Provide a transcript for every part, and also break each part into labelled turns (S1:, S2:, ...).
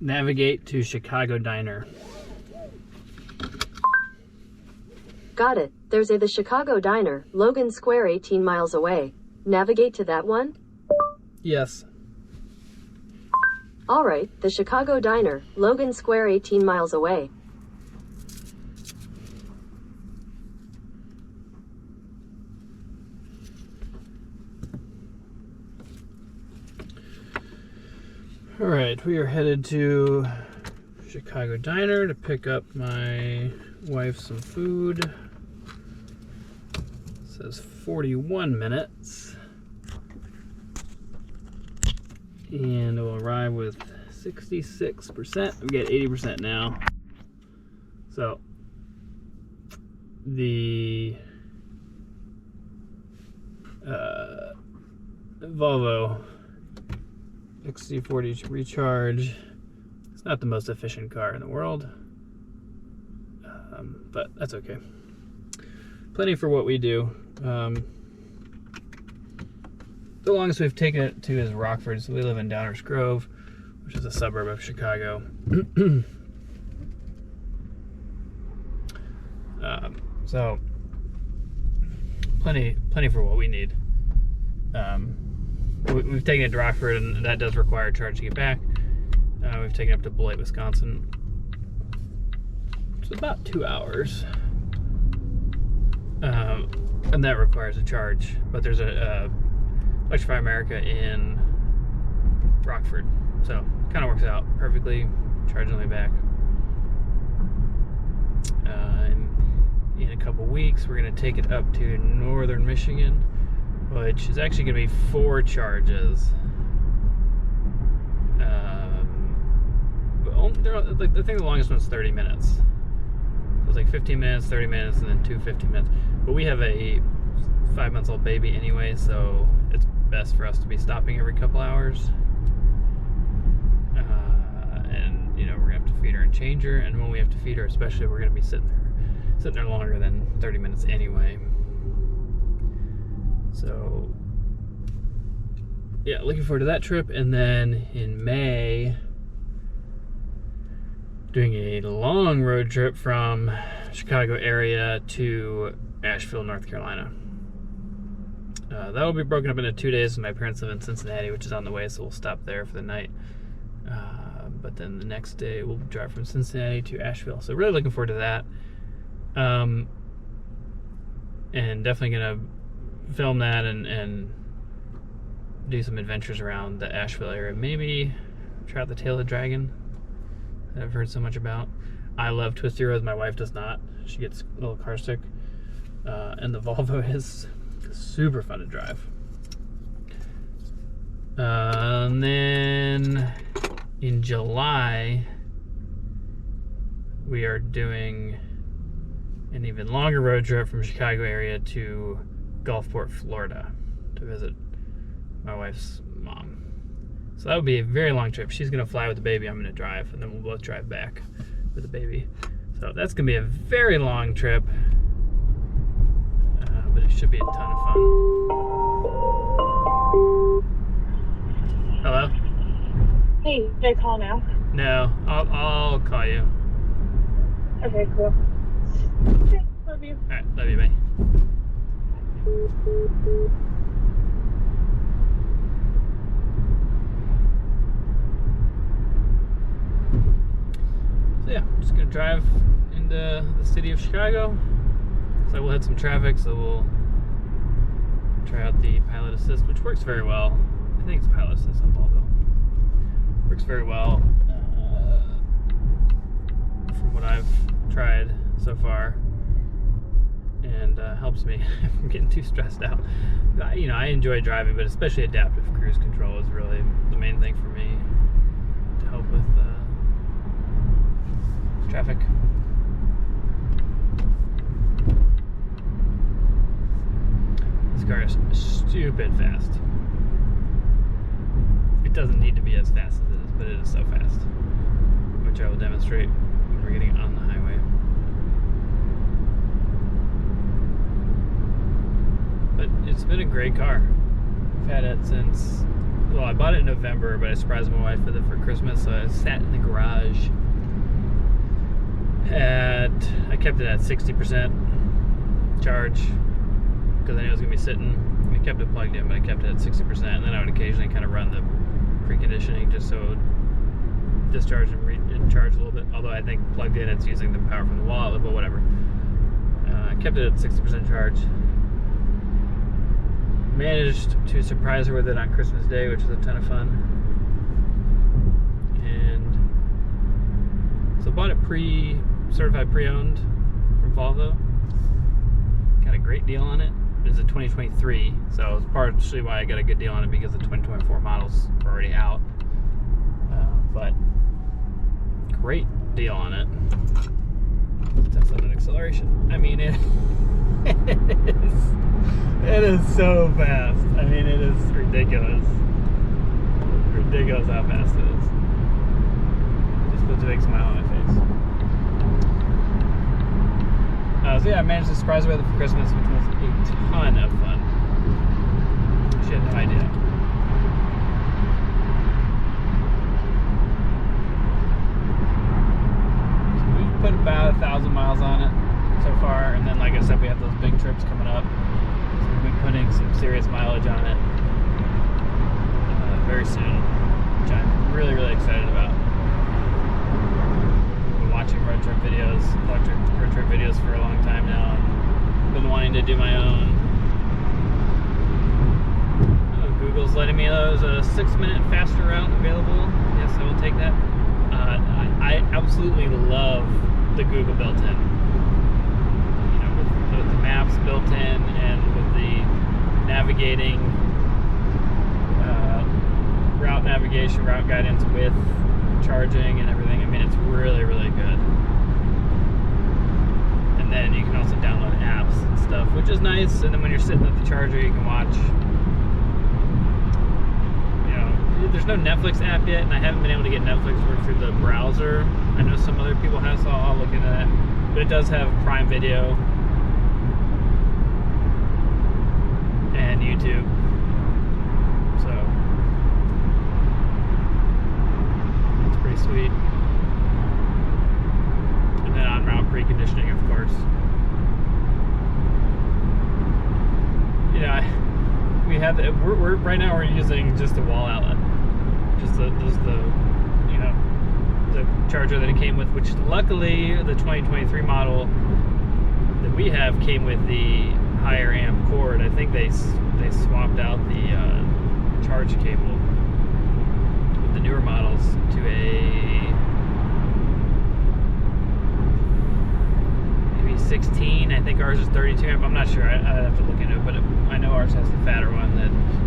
S1: Navigate to Chicago Diner.
S2: Got it. There's the Chicago Diner, Logan Square, 18 miles away. Navigate to that one?
S1: Yes.
S2: All right, the Chicago Diner, Logan Square, 18 miles away.
S1: All right, we are headed to Chicago Diner to pick up my wife some food. It says 41 minutes. And it will arrive with 66%. We get 80% now. So the Volvo XC40 Recharge, it's not the most efficient car in the world, but that's okay. Plenty for what we do. The longest we've taken it to is Rockford, so we live in Downers Grove, which is a suburb of Chicago. So plenty for what we need. We've taken it to Rockford, and that does require a charge to get back. We've taken it up to Beloit, Wisconsin. It's about 2 hours, and that requires a charge. But there's a Electrify America in Rockford, so it kind of works out perfectly. Charge on the way back. In a couple weeks, we're going to take it up to northern Michigan, which is actually going to be 4 charges. I think the longest one's 30 minutes. It was like 15 minutes, 30 minutes, and then 2 15 minutes. But we have a 5-month-old baby anyway, so it's best for us to be stopping every couple hours. And you know, we're gonna have to feed her and change her, and when we have to feed her, especially, we're gonna be sitting there longer than 30 minutes anyway. So yeah, looking forward to that trip. And then in May, doing a long road trip from Chicago area to Asheville, North Carolina. That will be broken up into 2 days. My parents live in Cincinnati, which is on the way, so we'll stop there for the night. But then the next day we'll drive from Cincinnati to Asheville. So really looking forward to that. And definitely gonna film that and do some adventures around the Asheville area. Maybe try out the Tail of the Dragon that I've heard so much about. I love twisty roads. My wife does not. She gets a little car sick. And the Volvo is super fun to drive. And then in July, we are doing an even longer road trip from Chicago area to Gulfport, Florida, to visit my wife's mom. So that would be a very long trip. She's gonna fly with the baby, I'm gonna drive, and then we'll both drive back with the baby. So that's gonna be a very long trip, but it should be a ton of fun. Hello?
S3: Hey, did I call now?
S1: No, I'll call you.
S3: Okay, cool. Okay, love you.
S1: All right, love you, bye. So yeah, I'm just gonna drive into the city of Chicago. So we'll hit some traffic, so we'll try out the pilot assist, which works very well. I think it's pilot assist on Volvo. Works very well from what I've tried so far, and helps me from getting too stressed out. You know, I enjoy driving, but especially adaptive cruise control is really the main thing for me to help with traffic. This car is stupid fast. It doesn't need to be as fast as it is, but it is so fast, which I will demonstrate when we're getting on the highway. But it's been a great car. We've had it since well, I bought it in November, but I surprised my wife with it for Christmas, so I sat in the garage. I kept it at 60% charge because I knew it was going to be sitting. I kept it plugged in, but I kept it at 60%, and then I would occasionally kind of run the preconditioning just so it would discharge and charge a little bit. Although I think plugged in, it's using the power from the wall, but whatever. I kept it at 60% charge. Managed to surprise her with it on Christmas Day, which was a ton of fun. And so bought it certified pre-owned from Volvo. Got a great deal on it. It's a 2023, so it's partially why I got a good deal on it, because the 2024 models are already out. But great deal on it. That's not an acceleration. I mean, it is so fast. I mean, it is ridiculous. Ridiculous how fast it is. Just puts a big smile on my face. So yeah, I managed to surprise her with it for Christmas, which was a ton of fun. She had no idea. So we've put about 1,000 miles on it so far, and then like I said, we have those big trips coming up. So we'll be putting some serious mileage on it very soon, which I'm really, really excited about. Watching road trip videos, electric road trip videos for a long time now, and been wanting to do my own. Google's letting me know there's a 6-minute faster route available. Yes, I will take that. I absolutely love the Google built-in. You know, with the maps built in and with the navigating, route navigation, route guidance with charging and everything. I mean, it's really, really good. And then you can also download apps and stuff, which is nice. And then when you're sitting at the charger, you can watch. You know, there's no Netflix app yet, and I haven't been able to get Netflix to work through the browser. I know some other people have, so I'll look into that. But it does have Prime Video and YouTube. So sweet. And then on route preconditioning, of course. You know, we have we're right now we're using just a wall outlet, just the you know, the charger that it came with, which luckily the 2023 model that we have came with the higher amp cord. I think they swapped out the charge cable. The newer models to maybe 16. I think ours is 32 amp. I'm not sure. I have to look into it, but I know ours has the fatter one.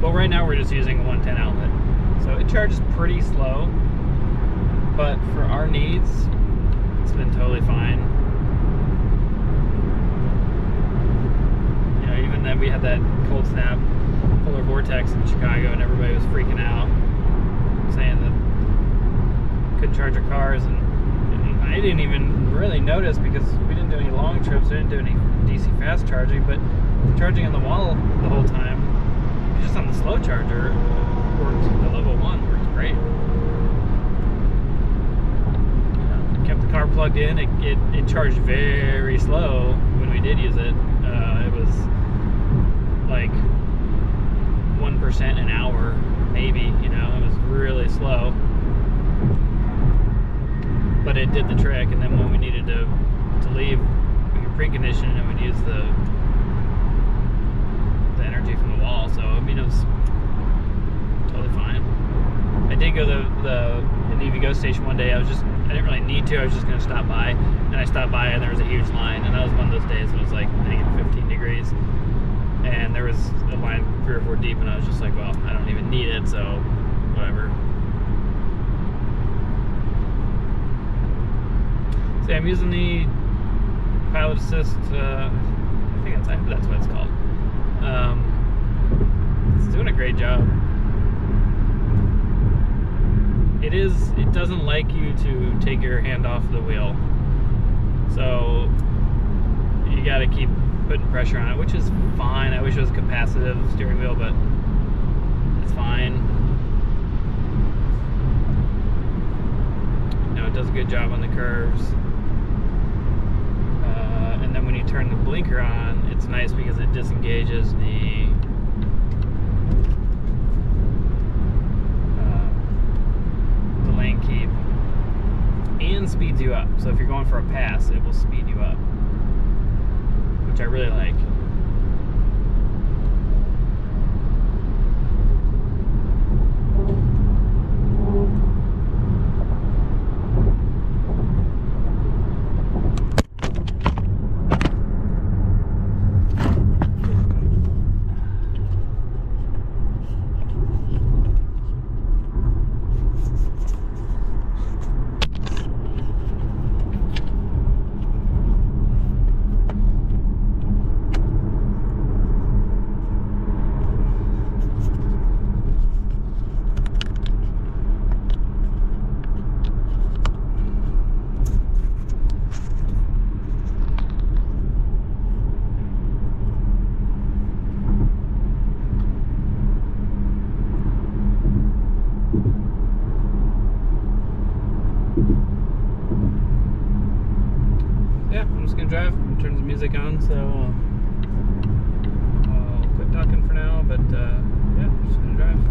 S1: Well, right now we're just using a 110 outlet, so it charges pretty slow. But for our needs, it's been totally fine. You know, even then we had that cold snap polar vortex in Chicago, and everybody was freaking out, saying that couldn't charge our cars, and I didn't even really notice because we didn't do any long trips, we didn't do any DC fast charging, but charging on the wall the whole time, just on the slow charger, worked. The level 1 worked great. Kept the car plugged in. It charged very slow when we did use it. It was like 1% an hour, maybe, you know, it was really slow. But it did the trick, and then when we needed to leave, we could precondition and we'd use the energy from the wall. So, I mean, it was totally fine. I did go to the EVgo station one day. I didn't really need to. I was just going to stop by, and I stopped by, and there was a huge line, and that was one of those days. It was like negative 15 degrees, and there was a line 3 or 4 deep, and I was just like, well, I don't even need it, so whatever. So I'm using the pilot assist. I think that's what it's called. It's doing a great job. It doesn't like you to take your hand off the wheel, so you got to keep putting pressure on it, which is fine. I wish it was a capacitive steering wheel, but it's fine. job on the curves. And then when you turn the blinker on, it's nice because it disengages the lane keep and speeds you up. So if you're going for a pass, it will speed you up, which I really like. Yeah, I'm just gonna drive and turn the music on, so I'll quit talking for now, but yeah, I'm just gonna drive.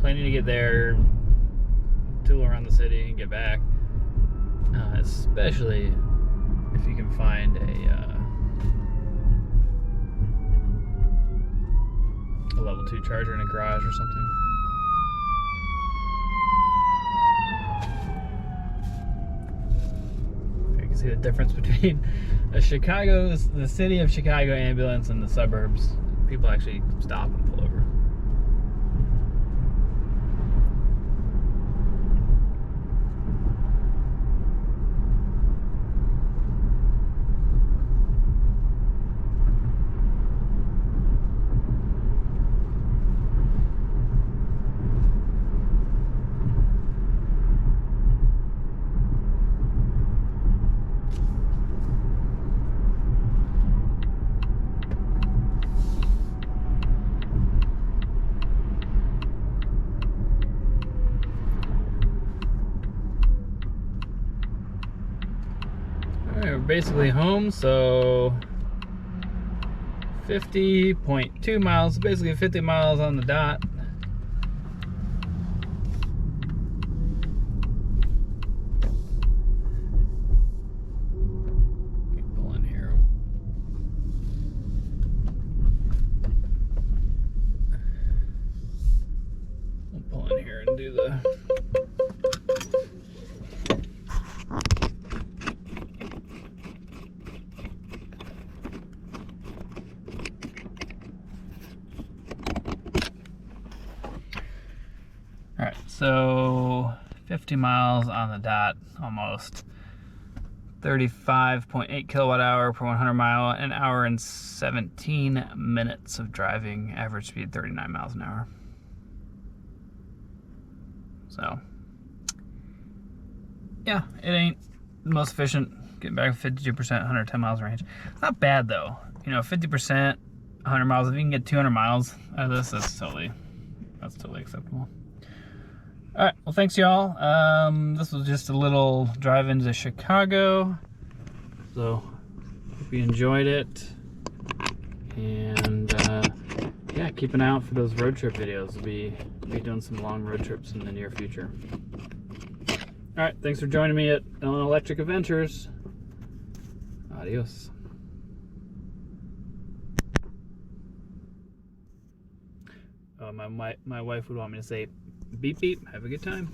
S1: planning to get there, tool around the city, and get back. Especially if you can find a level 2 charger in a garage or something. You can see the difference between the city of Chicago ambulance and the suburbs. People actually stop and pull over. Alright, we're basically home, so 50.2 miles, basically 50 miles on the dot. Pull in here. We'll pull in here and do the Alright, so 50 miles on the dot, almost. 35.8 kilowatt hour per 100 mile, an hour and 17 minutes of driving, average speed 39 miles an hour. So, yeah, it ain't the most efficient. Getting back 52%, 110 miles range. It's not bad though. You know, 50%, 100 miles, if you can get 200 miles out of this, that's totally acceptable. Alright, well thanks y'all. This was just a little drive into Chicago. So, hope you enjoyed it. And yeah, keep an eye out for those road trip videos. We'll be doing some long road trips in the near future. Alright, thanks for joining me at Electric Adventures. Adios. My wife would want me to say beep beep, have a good time.